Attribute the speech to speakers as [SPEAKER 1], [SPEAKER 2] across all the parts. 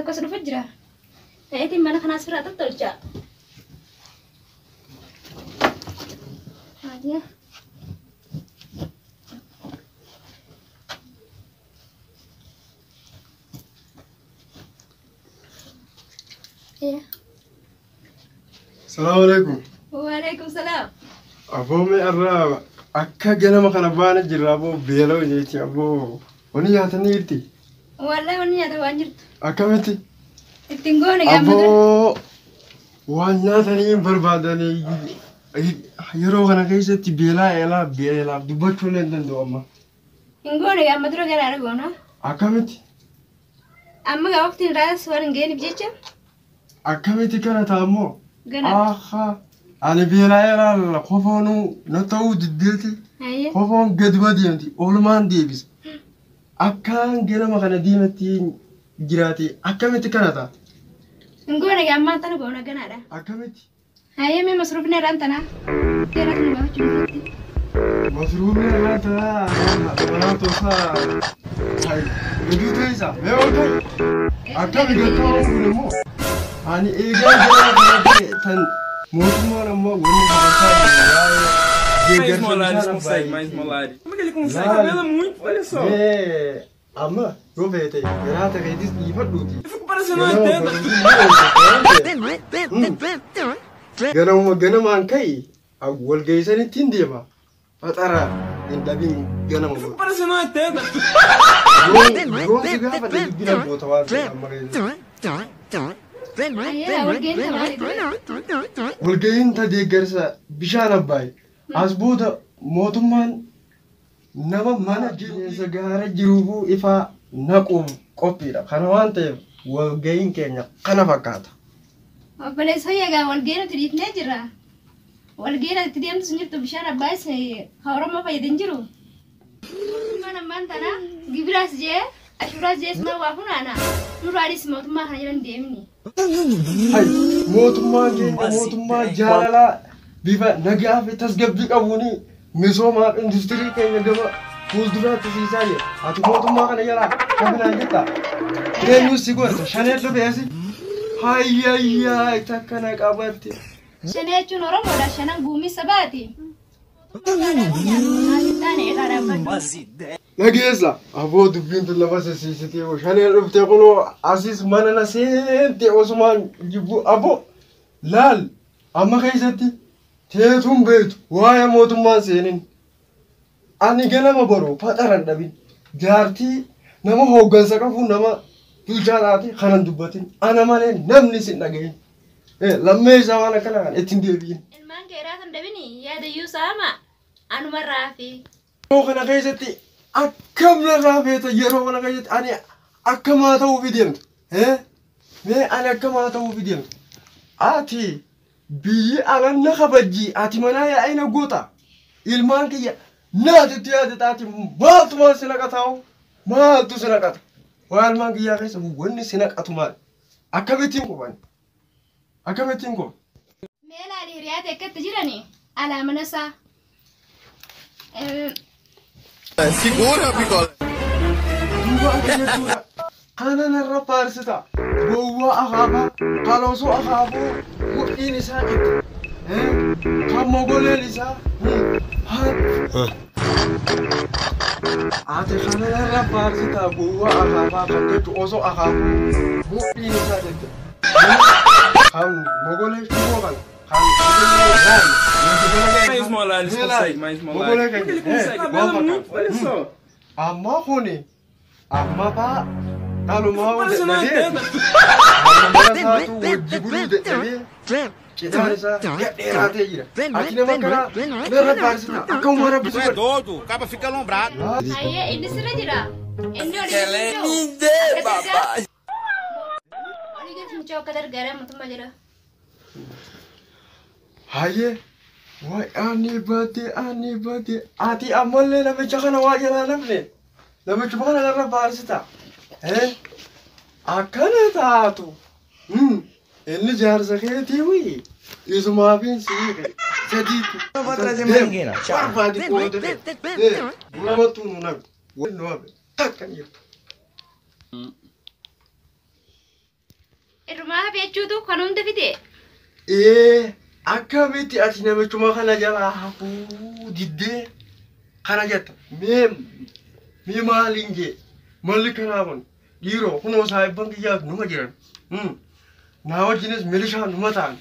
[SPEAKER 1] tokko si dhufa jira. Ta'eetiin mana kanaas firaa tottolcha. Haadiya.
[SPEAKER 2] السلام عليكم.
[SPEAKER 1] وعليكم السلام.
[SPEAKER 2] أبو مئرا أكا جنا ما كنا بانا جرابو بيلو جيتي أبو وني هاتني إرتي.
[SPEAKER 1] والله وني هذا وانجرت.
[SPEAKER 2] أكا متي.
[SPEAKER 1] تنقوني يا مدر.
[SPEAKER 2] أبو وانا ثاني بربادني يرو أنا كيسة تبيلا بيلا دبتشون لندن دوما.
[SPEAKER 1] تنقوني يا مدر وقال أرجونا.
[SPEAKER 2] أكا متي.
[SPEAKER 1] أما وقت الراس ورنجيني بجيتشم.
[SPEAKER 2] أكا متي كنا تامو.
[SPEAKER 1] قنا.
[SPEAKER 2] آخا أنا بيلا خوفونو نتاو دديتي.
[SPEAKER 1] أيه.
[SPEAKER 2] خوفون قد ما ديمتي أولمان ديبس. أكان جنا ما كنا ديمتي جراتي أكا متي كنا تا.
[SPEAKER 1] تنقوني يا أما تنا قونا قنا ده.
[SPEAKER 2] أكا متي.
[SPEAKER 1] هاي مي مصروفنا رانتنا. كيرا تنبه جنوبتي.
[SPEAKER 2] مصروفنا رانتنا. أنا توصل. هاي. بدو تيسا. ما هو أكا بيجتاو كلمو. أنا إيجا جنا تن موسمو نمو وني
[SPEAKER 3] Mais molares consegue, mais molares. Como é que ele consegue? Cabelo é muito, olha só.
[SPEAKER 2] É. Ama, aproveita aí. Grata que diz e faduti.
[SPEAKER 3] Eu fico parecendo uma tenda.
[SPEAKER 2] Gana man kai. Agwal gaisani tinde ba. Fatara indabin gana
[SPEAKER 3] Eu
[SPEAKER 2] mo.
[SPEAKER 3] fico parecendo uma tenda.
[SPEAKER 2] Ron siga fa da gina bota wa amma
[SPEAKER 1] أيه ورجين تبعي.
[SPEAKER 2] Walgayin ta de garsa bishana bai. Asbuda motumman nama mana jinsa gara jirubu ifa naqum qopira. Kana waan ta'eef walgayin keenya kana fakkaata.
[SPEAKER 1] بلس هيا جا والجينا تريد نجرة والجينا تديم تسنجت بشارة بايس هورا ما بيدنجرو ما أنتنا جبراس جه أشوراس جه اسمه وافنا أنا نوراري اسمه ما خلينا نديمني
[SPEAKER 2] Hai mootummaa keenya mootummaa jaalala bifa nagaa fi tasgabbii qabuuni misooma industirii keenya gama fuulduraatti siisaa jira. Ati mootummaa kana jalaa kabinaan jirta. Eenyuus si gorsa shanee dhufeesi. Hayyayyaa takkana qabatte.
[SPEAKER 1] shanee jechuun Oromoodha shanan guumii sabaati.
[SPEAKER 2] Nageessa aboo dubbiin tun lafa sisiisitee shanee dhuftee kunoo asiis mana na seentee osumaan jibbu aboo laal amma keessatti teetuun beektu waa'ee mootummaan seenin. Ani ganama boroo faxaran dhabin jaartii nama hooggansa qabu nama bulchaadhaati kanan dubbatin ana malee namni sin dhagahin. Lammee isaa waan akkana kan ittiin deebiin.
[SPEAKER 1] Ilmaan keeraa kan dabini yaadayyuu saama anuma raafi.
[SPEAKER 2] Yeroo kana keessatti akkam narraa feeta yeroo kana keessatti ani akkamaa ta'uufi deemtu. Mee ani akkamaa ta'uufi deemtu. Ati biyyi alanna kabajjii ati manaa yaa'ina goota. Ilmaan kiyya naatitti yaadataati maaltu maal si naqataa'u maaltu si naqata. Waan ilmaan kiyyaa keessa wanni si naqatu maal? Akkamittiin qubani? Akkamittiin quba?
[SPEAKER 1] Mee laali hiriyaate akkatti jirani alaa mana isaa.
[SPEAKER 4] Segura, Picola.
[SPEAKER 2] Kana narra paarsita. Gowwaa akaabaa, kaloosoo akaaboo, mudhiin isaa itti. Kan mogoleen isaa. Ati kana narra paarsita. Gowwaa akaabaa kan jettu osoo akaaboo, mudhiin isaa itti. Kan mogoleen shiboo kana.
[SPEAKER 3] Mais molares consegue, mais molares. Como é que ele consegue? Cabelo é muito, olha só.
[SPEAKER 2] Amma kuni. Amma ba. Talumaa
[SPEAKER 3] Parecendo uma tenda.
[SPEAKER 2] Saatu wajji buluu dadhabee cidhaan isaa dheeratee jira. Ati nama kana narra paarsita akka umara bisu godhe.
[SPEAKER 4] Doido, o cabo fica alombrado.
[SPEAKER 1] Ayyee inni sirra jira. Inni olii
[SPEAKER 4] Ela é linda, papai.
[SPEAKER 1] olii galchuun akka gargaara mootummaa jira.
[SPEAKER 2] Hayyee waay ani baate ati ammallee namicha kana waa jalaa nafne namicha kana narra paarsita. Akkana taatu. Inni jaarsa keetii wii isumaafiin siire sadiitu. Barbaadi qoodee. Namatu nu nabi. Wanni nu hafe takkan jirtu.
[SPEAKER 1] Irmaa beechuutu kanumta fide.
[SPEAKER 2] Akkamitti ati namachuma kana jalaa hafuu diddee kana jetta mee maaliin jee malli kanaa kun dhiiroo kunoo saahibban kiyyaaf numa jiran naa wajjinis milishaan numa ta'an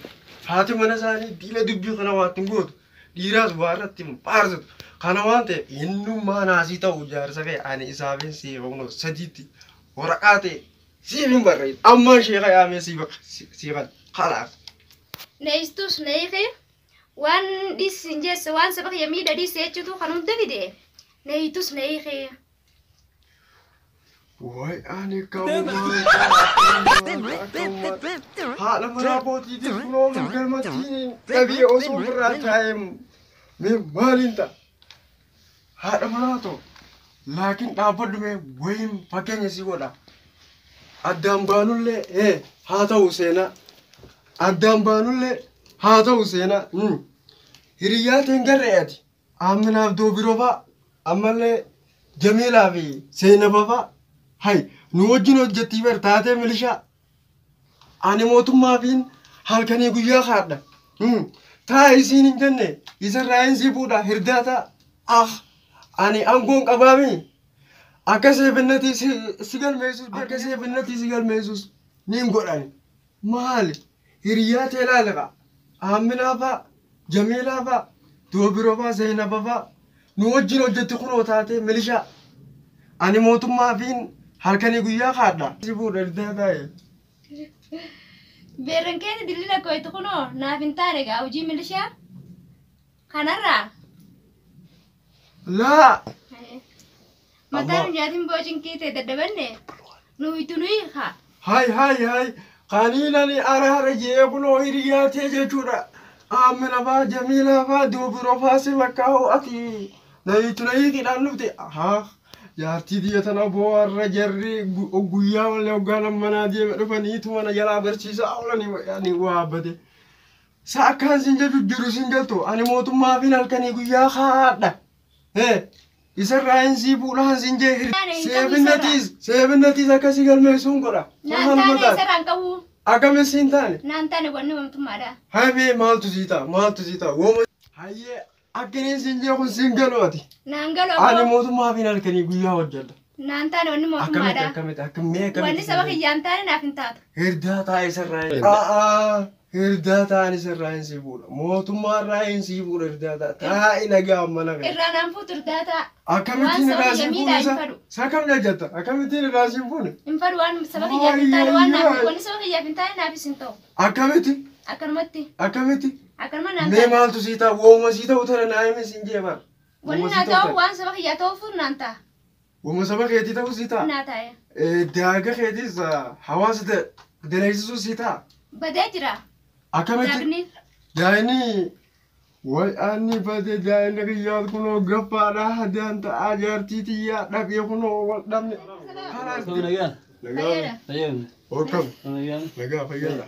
[SPEAKER 2] haati mana isaanii diila dubbii kana waattin gootu dhiiraas waa irratti paarsatu kana waan ta'eef innummaa naasii ta'u jaarsa kee ani isaafin siiqamnoo sadiitti waraqaa ta'e siif hin barreessu ammaan sheeka yaamee siiqan kalaaf.
[SPEAKER 1] Neistus neike wan disinjes wan sabak yami dadi sechutu kanum davide neitus neike
[SPEAKER 2] Why ani kamu hala maraboti di pulau galmati tapi osu beratim me malinta hala marato lakin dapat me wayim pakainya si wala adam banulle hata usena Adam banulle hata usena hiriyat engarreati amna dobiroba amalle jamila bi seinababa hay nuwajino jetti bertate milisha ani motumma bin halkani guya khada ta isin injenne izrain zibuda hirdata ani angon qabami akase bennati sigal mesus akase bennati sigal mesus nim godani mali hiriyat elalaga amina ba jamila ba dobiroba zainababa nuwajino jetti khurootate milisha ani motumma bin halkani guya khada zibuda hirdata
[SPEAKER 1] berenkene dilila koytu kuno na fintare ga uji milisha kanara
[SPEAKER 2] la
[SPEAKER 1] matan jatim bojin kite dadabane nuituni kha
[SPEAKER 2] hay qanilani ara jeebuno hiriyate jechuda amina ba jamila ba dobiro fasi makao ati nayituni kidan nufti jaartii diyyatana boorra jarri guyyaa wal hoggaana manaa deeme dhufanii tumana jalaa barsiisa awlani waa bade sa akkaan sin jedhu jiru sin galto ani mootummaa fi halkanii guyyaa haadha isarraa hin sii fuudhaan sin jee seebinatiis akkasii galmeessuun godha akkamiin siin taane
[SPEAKER 1] naan taane wanni mootummaadha
[SPEAKER 2] haymee maaltu sii ta'a wooma hayyee akkiniin sin jee kun sin galooti ani mootummaa fi halkanii guyyaa hojjedha
[SPEAKER 1] naan taane wanni mootummaadha
[SPEAKER 2] akkamitti
[SPEAKER 1] wanni saba kiyyaan taane naaf hin taatu
[SPEAKER 2] hirdaa taa'e isarraa hirdaa ta'an isarraa hin sii fuudha mootummaa irraa hin sii fuudha hirdaa taa'e nagaa mana kana
[SPEAKER 1] irraa naan fuutu hirdaa ta'a
[SPEAKER 2] akkamittiin irraa siin fuune isa kam jajjatta akkamittiin irraa siin fuune
[SPEAKER 1] hin fadhu waan saba kiyyaaf hin taane waan naaf wanni saba kiyyaaf hin taane naafis hin ta'u
[SPEAKER 2] akkamitti
[SPEAKER 1] akkanuma naan
[SPEAKER 2] mee maaltu sii ta'a wooma sii ta'u tana naa'ime siin jeebar
[SPEAKER 1] wanni naa ta'u waan saba kiyyaa ta'u fuun naan ta'a
[SPEAKER 2] wooma saba keetii ta'u sii ta'a
[SPEAKER 1] naa ta'e
[SPEAKER 2] daaga keetiis hawaasa daleessisuu sii ta'a
[SPEAKER 1] badee jira
[SPEAKER 2] akkamitti daa'ini way ani bade daa'ina kiyyaat kunoo gaffaadha hadaan ta'aa jaartii xiyyaa dhabee kunoo wal dhabne nagaa fayyada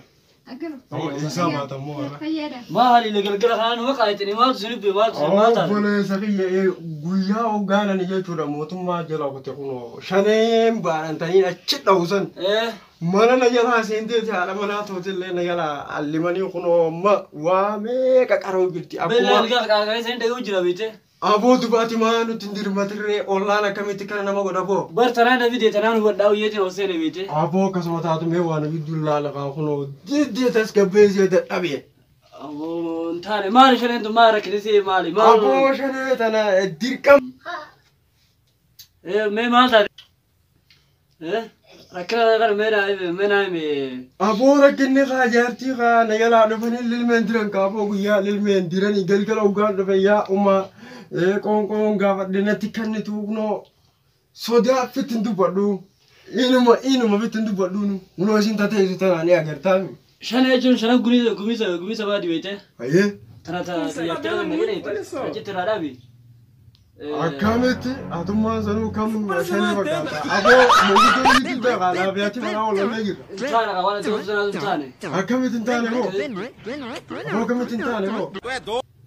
[SPEAKER 5] ما هالي لقلقلة خان وقعتني ما تزنبي ما تزنبي
[SPEAKER 2] بولا سقي غويا وغانا نجي تورا موتما جلا كتكونو شنين بارنتين اشد اوزن مانا نجلا سيندي على منا توتل نجلا الليماني كونو ما وامي كقارو جتي
[SPEAKER 5] بلا لقلقلة سيندي وجرا بيته
[SPEAKER 2] ابو دباتي ما نتندير ماتري اونلاين كميتي كان ما غدابو
[SPEAKER 5] برتنا فيديو تنان وداو يتي وسينه بيته
[SPEAKER 2] ابو كسمتاتو ميوان بيدولا لقا كونو دي تسكبيز يدابي
[SPEAKER 5] ابو انتاني ما شنو انت ما ركنسي مالي ما
[SPEAKER 2] ابو شنو انا ديركم
[SPEAKER 5] ما مالتا ركنا غير منا
[SPEAKER 2] ابو ركني خاجرتي خا نيلا دفني للمندرن كابو يا للمندرن يقلقل اوغان دفيا اما كون غافدنتي كنتو soda fitin du badu inuma fitin du badu no sin tate su tana ne agartami
[SPEAKER 5] shana jun shana gumisa ba di wete
[SPEAKER 2] aye
[SPEAKER 5] tana ya tara ne ne je tara dabi
[SPEAKER 2] akamete aduma zanu kam shani bagata abo mugu do di da gala biati mana wala megi
[SPEAKER 5] tana ka wala do tana
[SPEAKER 2] akamete tane ho abo akamete tane ho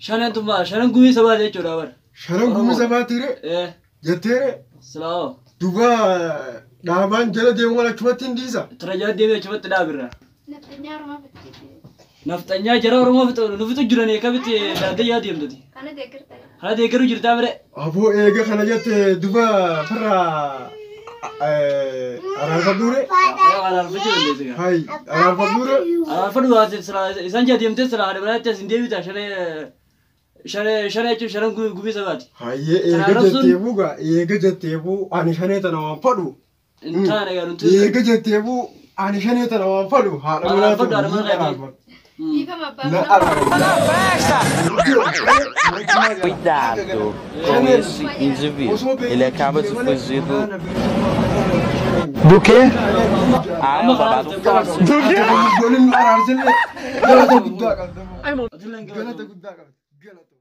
[SPEAKER 5] shana gumisa ba de chora war
[SPEAKER 2] shana gumisa ba tire jetere
[SPEAKER 5] Slow.
[SPEAKER 2] Duba daman jala de wala chumatin disa.
[SPEAKER 5] Traja de chumat dabira.
[SPEAKER 1] Naftanyaa Oromoo fixee.
[SPEAKER 5] Naftanyaa jara Oromoo fitu jiranii akkamitti daandii yaa deemtati.
[SPEAKER 1] Kana deeggarta.
[SPEAKER 5] Haa deeggaruu jirtaa bire.
[SPEAKER 2] Aboo eega kana jette duba firra araarfadhuure.
[SPEAKER 5] Araarfachuu dandeessi.
[SPEAKER 2] Hai araarfadhuure.
[SPEAKER 5] Araarfadhu isaan jaa deemtee sira haadha biraatti as hin deebitaa shanee jechuun shanan gubii sabaati.
[SPEAKER 2] Hayyee eega jetteefu ani shanee tana waan fadhu.
[SPEAKER 5] Hin taane gaa nuti.
[SPEAKER 2] Eega jetteefu ani shanee tana waan fadhu haadha biraatti araarfadhu.
[SPEAKER 1] Ifama
[SPEAKER 2] Na
[SPEAKER 1] abbaa.
[SPEAKER 2] araarfadhu.
[SPEAKER 6] Cuidado com esse indivíduo. Ele acaba de fugir do.
[SPEAKER 2] Do quê?
[SPEAKER 6] Ah, é o babado fácil.
[SPEAKER 2] Do quê? Golin araarsinne galata guddaa qabda. Galata guddaa qabda. Galata.